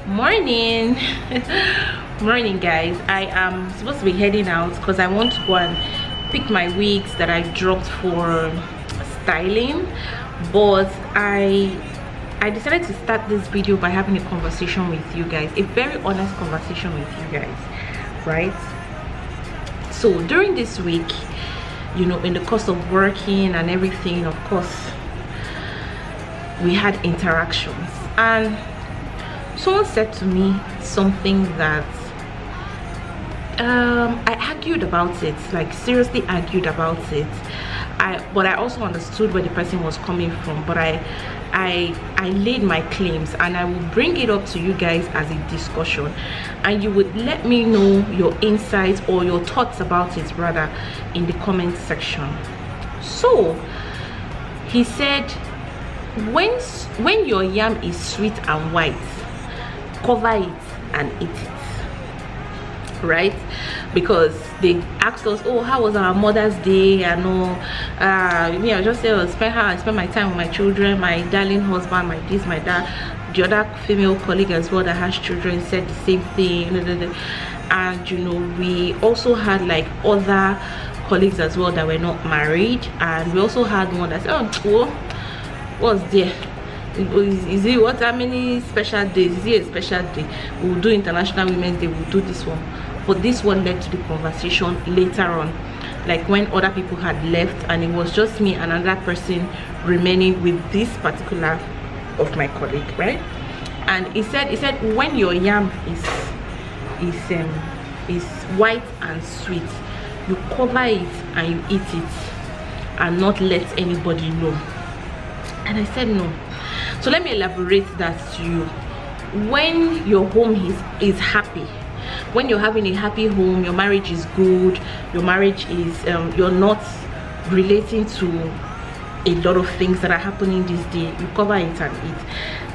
Morning. Morning, guys. I am supposed to be heading out because I want to go and pick my wigs that I dropped for styling, but I decided to start this video by having a conversation with you guys, a very honest conversation with you guys, right? So during this week, you know, in the course of working and everything, of course we had interactions, and someone said to me something that I argued about it, like seriously argued about it. But I also understood where the person was coming from, but I laid my claims, and I will bring it up to you guys as a discussion, and you would let me know your insights or your thoughts about it rather in the comment section. So he said, when your yam is sweet and white, cover it and eat it, right? Because they asked us, oh, how was our Mother's Day? I know me, I just said, I spend my time with my children, my darling husband, my this, my that. The other female colleague as well that has children said the same thing. And you know, we also had like other colleagues as well that were not married, and we also had one that said, oh, what's there? Is it what, how many special days? Is it a special day? We'll do International Women's Day, we'll do this one. But this one led to the conversation later on, like when other people had left, and it was just me and another person remaining with this particular of my colleague, right? And he said when your yam is white and sweet, you cover it and you eat it and not let anybody know. And I said no. So let me elaborate that to you. When your home is happy, when you're having a happy home, your marriage is good, your marriage is you're not relating to a lot of things that are happening this day, you cover it and eat.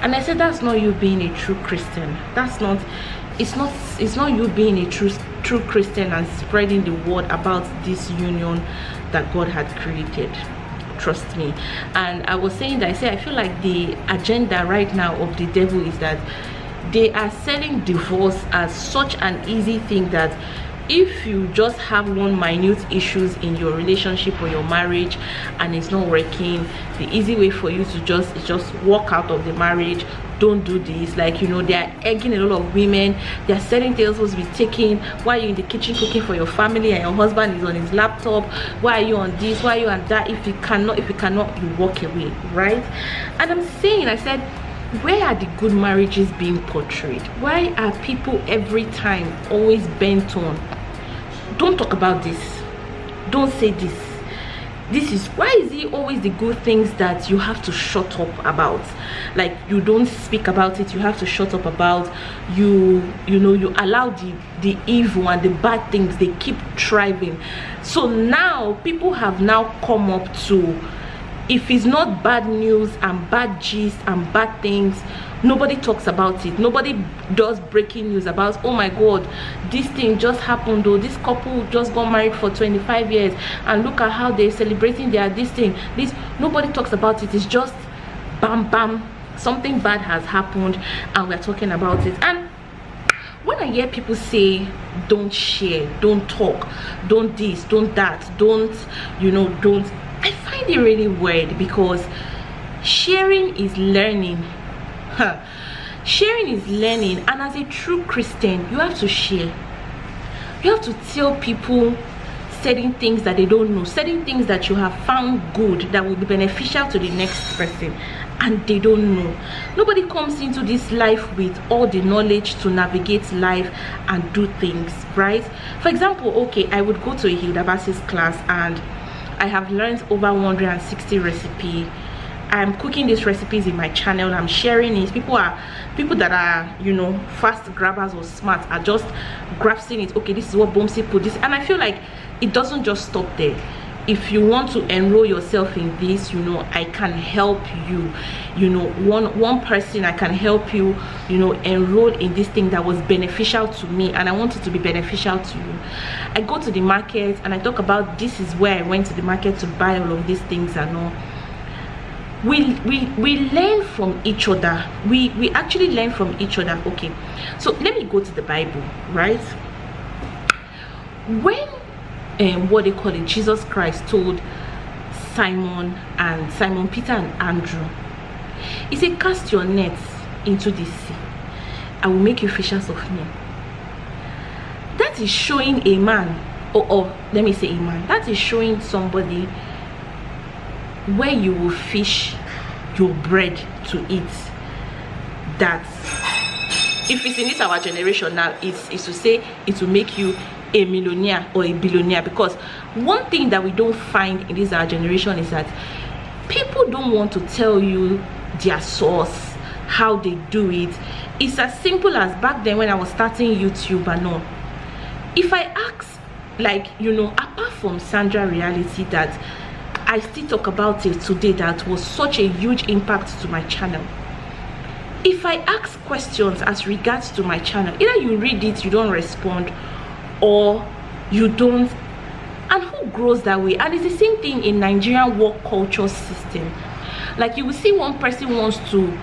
And I said that's not you being a true Christian. It's not you being a true Christian and spreading the word about this union that God had created. Trust me. And I was saying that I feel like the agenda right now of the devil is that they are selling divorce as such an easy thing, that if you just have one minute issues in your relationship or your marriage and it's not working, the easy way for you to just walk out of the marriage. Don't do this. Like, you know, they are egging a lot of women. They are selling things supposed to be taken while you're in the kitchen cooking for your family and your husband is on his laptop. Why are you on this? Why are you on that? If you cannot, you walk away, right? And I'm saying, I said, where are the good marriages being portrayed? Why are people every time always bent on, don't talk about this, don't say this, this is why is it always the good things that you have to shut up about? Like, you don't speak about it, you have to shut up about. You know, you allow the evil and the bad things, they keep thriving. So now people have now come up to, if it's not bad news and bad gist and bad things, nobody talks about it. Nobody does breaking news about, oh my God, this thing just happened, though, this couple just got married for 25 years and look at how they're celebrating their this thing. This, nobody talks about it. It's just bam bam, something bad has happened and we're talking about it. And when I hear people say don't share, don't talk, don't this, don't that, don't, you know, don't, I find it really weird, because sharing is learning. Sharing is learning, and as a true Christian, you have to share. You have to tell people certain things that they don't know, certain things that you have found good that will be beneficial to the next person, and they don't know. Nobody comes into this life with all the knowledge to navigate life and do things, right? For example, okay, I would go to a Hilda Bass's class and I have learned over 160 recipes. I'm cooking these recipes in my channel, I'm sharing it. People that are, you know, fast grabbers or smart are just grasping it. Okay, this is what Bomsi put this, and I feel like it doesn't just stop there. If you want to enroll yourself in this, you know, I can help you. You know, one person, I can help you, you know, enroll in this thing that was beneficial to me, and I want it to be beneficial to you. I go to the market and I talk about, this is where I went to the market to buy all of these things and all. we learn from each other. We actually learn from each other. Okay, so let me go to the Bible, right? When what they call it, Jesus Christ told Simon Peter and Andrew, he said, cast your nets into the sea, I will make you fishers of men. That is showing a man, or let me say a man, that is showing somebody where you will fish your bread to eat. That if it's in this our generation now, it's to say it will make you a millionaire or a billionaire. Because one thing that we don't find in this our generation is that people don't want to tell you their source, how they do it. It's as simple as back then when I was starting YouTube. And no, if I ask, like, you know, apart from Sandra Reality that I still talk about it today, that was such a huge impact to my channel. If I ask questions as regards to my channel, either you read it, you don't respond, or you don't. And who grows that way? And it's the same thing in Nigerian work culture system. Like, you will see one person wants to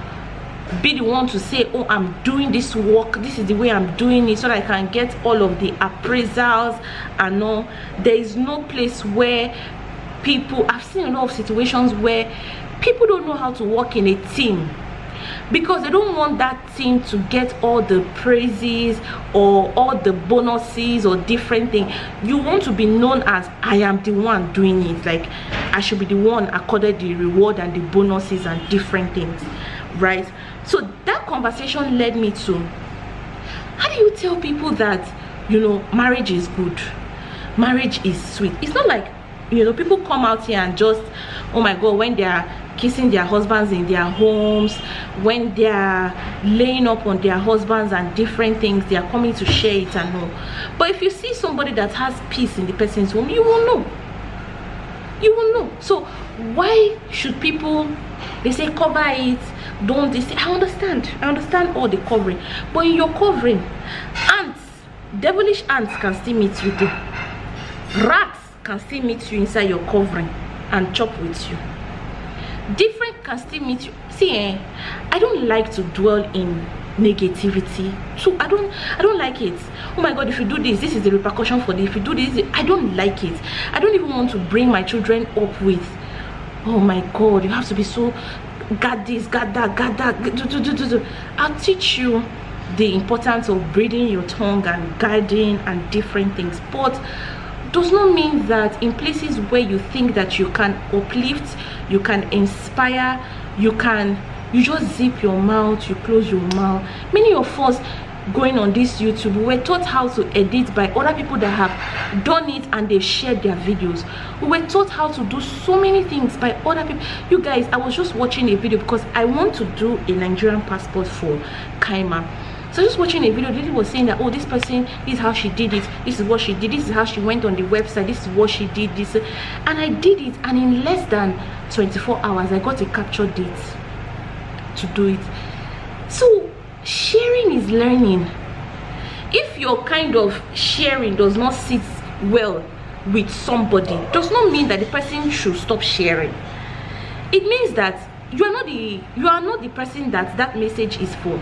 be the one to say, oh, I'm doing this work, this is the way I'm doing it, so that I can get all of the appraisals and all. There is no place where people, I've seen a lot of situations where people don't know how to work in a team, because they don't want that team to get all the praises or all the bonuses or different things. You want to be known as, I am the one doing it, like I should be the one accorded the reward and the bonuses and different things, right? So that conversation led me to, how do you tell people that, you know, marriage is good, marriage is sweet? It's not like, you know, people come out here and just, oh my god, when they are kissing their husbands in their homes, when they are laying up on their husbands and different things, they are coming to share it and all. But if you see somebody that has peace in the person's home, you will know. You will know. So why should people, they say cover it, don't they say, I understand all the covering, but in your covering, ants, devilish ants can still meet you there. Rats can still meet you inside your covering and chop with you. Different can still meet you. See, I don't like to dwell in negativity, so I don't like it. Oh my god, if you do this, this is the repercussion for this. If you do this, I don't like it. I don't even want to bring my children up with, oh my god, you have to be so, got this, got that. I'll teach you the importance of breathing your tongue and guiding and different things, but does not mean that in places where you think that you can uplift, you can inspire, you just zip your mouth, you close your mouth. Many of us going on this YouTube, we were taught how to edit by other people that have done it and they've shared their videos. We were taught how to do so many things by other people. You guys, I was just watching a video because I want to do a Nigerian passport for Kaima. So just watching a video, the lady was saying that, oh, this person, this is how she did it, this is what she did, this is how she went on the website, this is what she did, this, and I did it, and in less than 24 hours I got a capture date to do it. So sharing is learning. If your kind of sharing does not sit well with somebody, does not mean that the person should stop sharing. It means that you are not the person that message is for.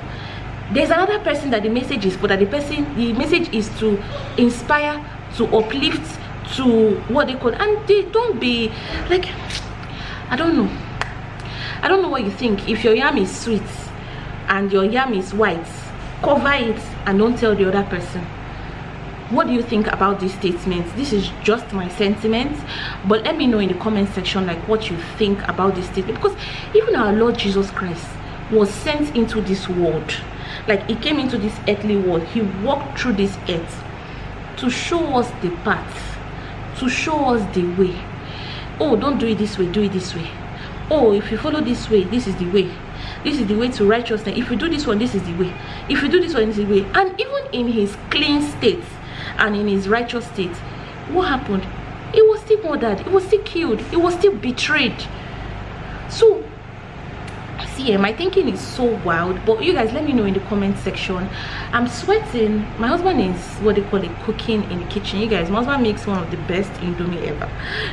There's another person that the message is for, that the message is to inspire, to uplift, to what they call, and they don't be like, I don't know what you think. If your yam is sweet and your yam is white, cover it and don't tell the other person. What do you think about these statements? This is just my sentiments, but let me know in the comment section like what you think about this statement, because even our Lord Jesus Christ was sent into this world. Like, he came into this earthly world, he walked through this earth to show us the path, to show us the way. Oh, don't do it this way, do it this way. Oh, if you follow this way, this is the way. This is the way to righteousness. If you do this one, this is the way. If you do this one, this is the way. And even in his clean state and in his righteous state, what happened? He was still murdered, he was still killed, he was still betrayed. So see, my thinking is so wild. But you guys, let me know in the comment section. I'm sweating. My husband is what they call it, cooking in the kitchen. You guys, my husband makes one of the best indomie ever.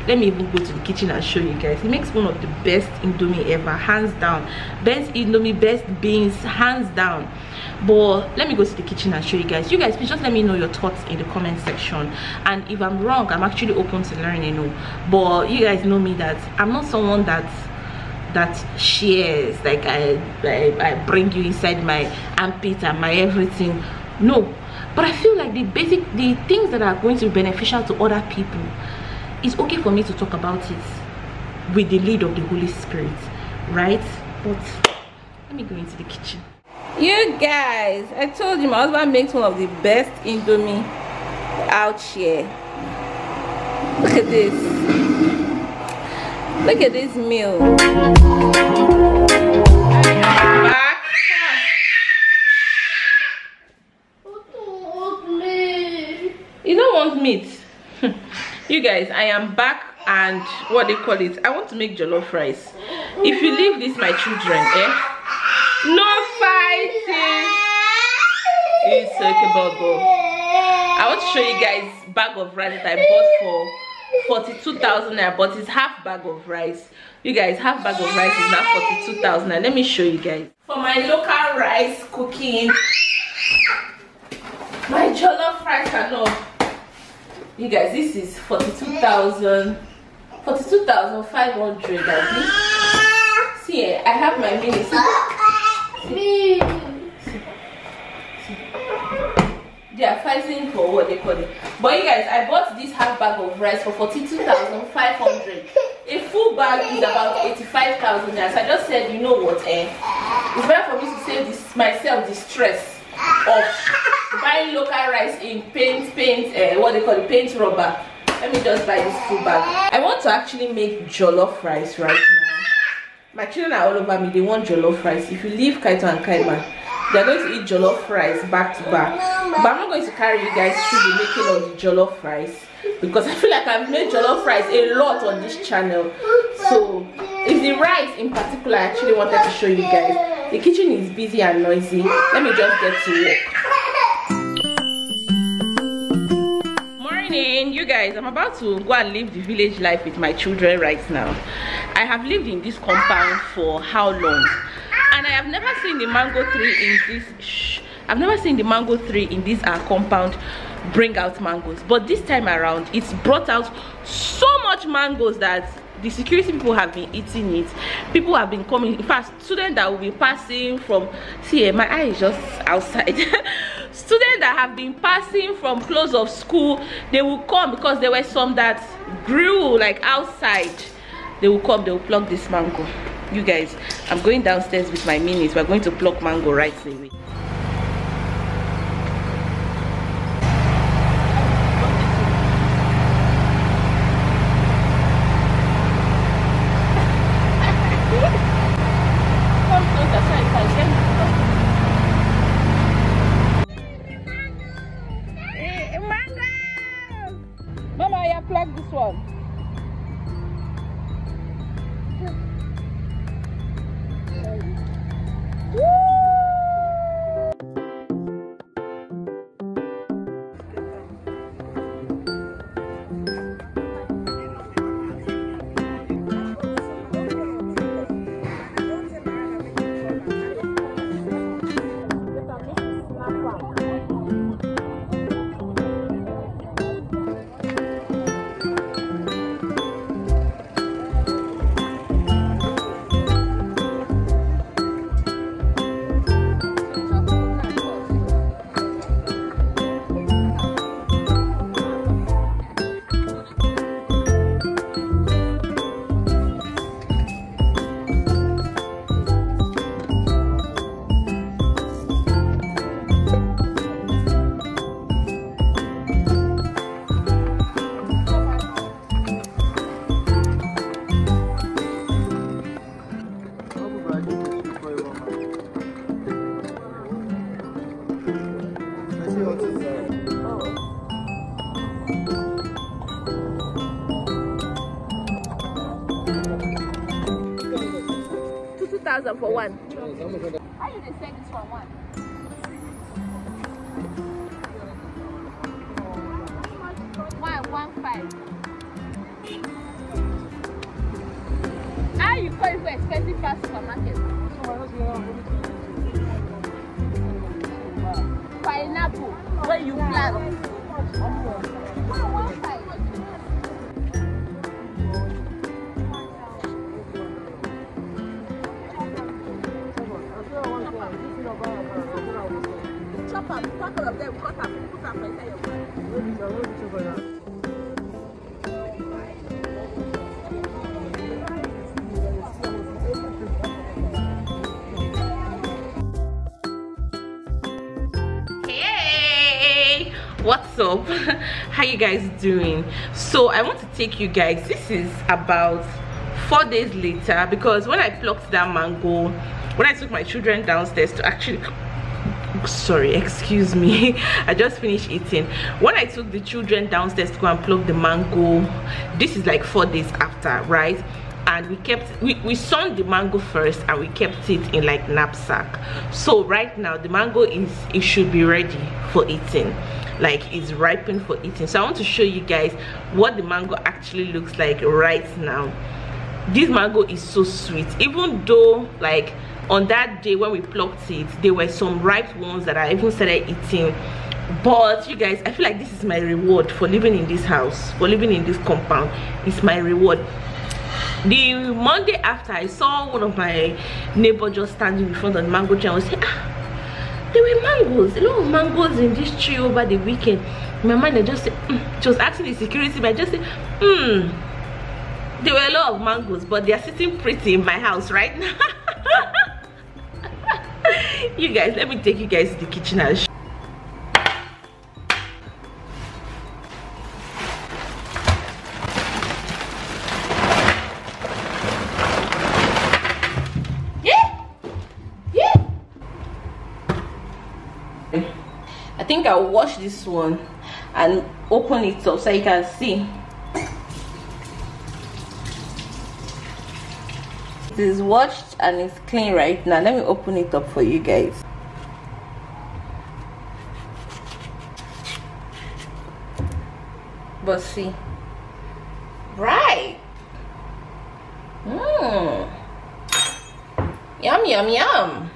Let me even go to the kitchen and show you guys. He makes one of the best indomie ever, hands down. Best indomie, best beans, hands down. But let me go to the kitchen and show you guys. You guys, please just let me know your thoughts in the comment section. And if I'm wrong, I'm actually open to learning, you know. But you guys know me that I'm not someone that shares, like I bring you inside my armpit and my everything. No, but I feel like the things that are going to be beneficial to other people, it's okay for me to talk about it with the lead of the Holy Spirit, right? But let me go into the kitchen. You guys, I told you my husband makes one of the best indomie out here. Look at this. Look at this meal. Back. You don't want meat. You guys, I am back, and what they call it, I want to make jollof rice. If you leave this, my children, no fighting. It's okay, Bobo. I want to show you guys bag of rice that I bought for 42,000 naira, but it's half bag of rice. You guys, half bag of rice is now 42,000 naira. Let me show you guys. For my local rice cooking, my jollof rice and all. You guys, this is 42,500. See, I have my mini. They are fighting for what they call it. But you guys, I bought this half bag of rice for 42,500. A full bag is about 85,000 naira. So I just said, you know what, it's better for me to save myself the stress of buying local rice in paint, what they call it, paint rubber. Let me just buy this full bag. I want to actually make jollof rice right now. My children are all over me. They want jollof rice. If you leave Kaito and Kaima, they're going to eat jollof rice back to back. But I'm not going to carry you guys through the making of the jollof rice, because I feel like I've made jollof rice a lot on this channel. So it's the rice in particular I actually wanted to show you guys. The kitchen is busy and noisy. Let me just get to work. Morning, you guys. I'm about to go and live the village life with my children right now. I have lived in this compound for how long? And I have never seen the mango tree in this compound bring out mangoes. But this time around, it's brought out so much mangoes that the security people have been eating it. People have been coming. In fact, students that will be passing from, see, my eye is just outside. Students that have been passing from close of school, they will come because there were some that grew like outside. They will come, they will pluck this mango. You guys, I'm going downstairs with my minis. We're going to pluck mango right away. 1,000 for one. How do they sell this for one? One 5. How you call it for expensive fast supermarket? Pineapple when you plant. 1,500. Chop up, couple of them, cut up, put up inside your bag. Hey, what's up? How you guys doing? So I want to take you guys, this is about 4 days later, because when I plucked that mango, when I took my children downstairs to actually, sorry, excuse me, I just finished eating. When I took the children downstairs to go and pluck the mango, this is like 4 days after, right? And we sunned the mango first and we kept it in like knapsack. So right now the mango it should be ready for eating, like it's ripened for eating. So I want to show you guys what the mango actually looks like right now. This mango is so sweet, even though like on that day when we plucked it there were some ripe ones that I even started eating. But you guys, I feel like this is my reward for living in this house, for living in this compound. It's my reward. The Monday after, I saw one of my neighbors just standing in front of the mango tree and was saying, ah, there were mangoes, a lot of mangoes in this tree over the weekend. In my mind I just said, she was asking the security, but I just said, there were a lot of mangoes, but they are sitting pretty in my house right now. You guys, let me take you guys to the kitchen and show. I think I'll wash this one and open it up so you can see. It is washed and it's clean right now. Let me open it up for you guys. But see, right? Yum, yum, yum.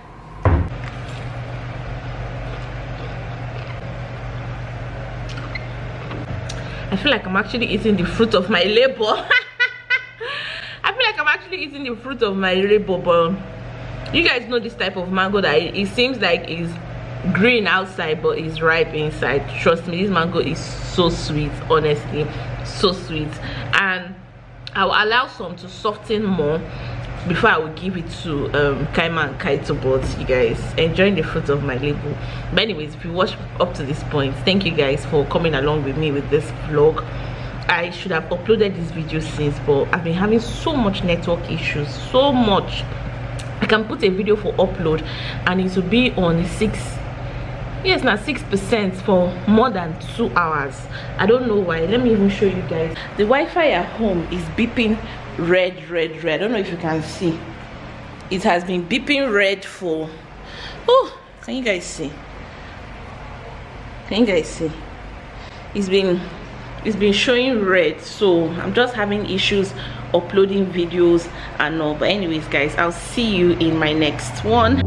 I feel like I'm actually eating the fruit of my labor. I feel like I'm actually eating the fruit of my labor. But you guys know this type of mango that it seems like is green outside but is ripe inside. Trust me, this mango is so sweet, honestly, so sweet. And I'll allow some to soften more before I will give it to Kaima and Kaito. But you guys, enjoying the fruit of my labor. But anyways, if you watched up to this point, thank you guys for coming along with me with this vlog. I should have uploaded this video since, but I've been having so much network issues, so much. I can put a video for upload and it will be on 6% for more than 2 hours. I don't know why. Let me even show you guys. The Wi-Fi at home is beeping red. I don't know if you can see. It has been beeping red for, oh, can you guys see? Can you guys see? It's been showing red, so I'm just having issues uploading videos and all. But anyways guys, I'll see you in my next one.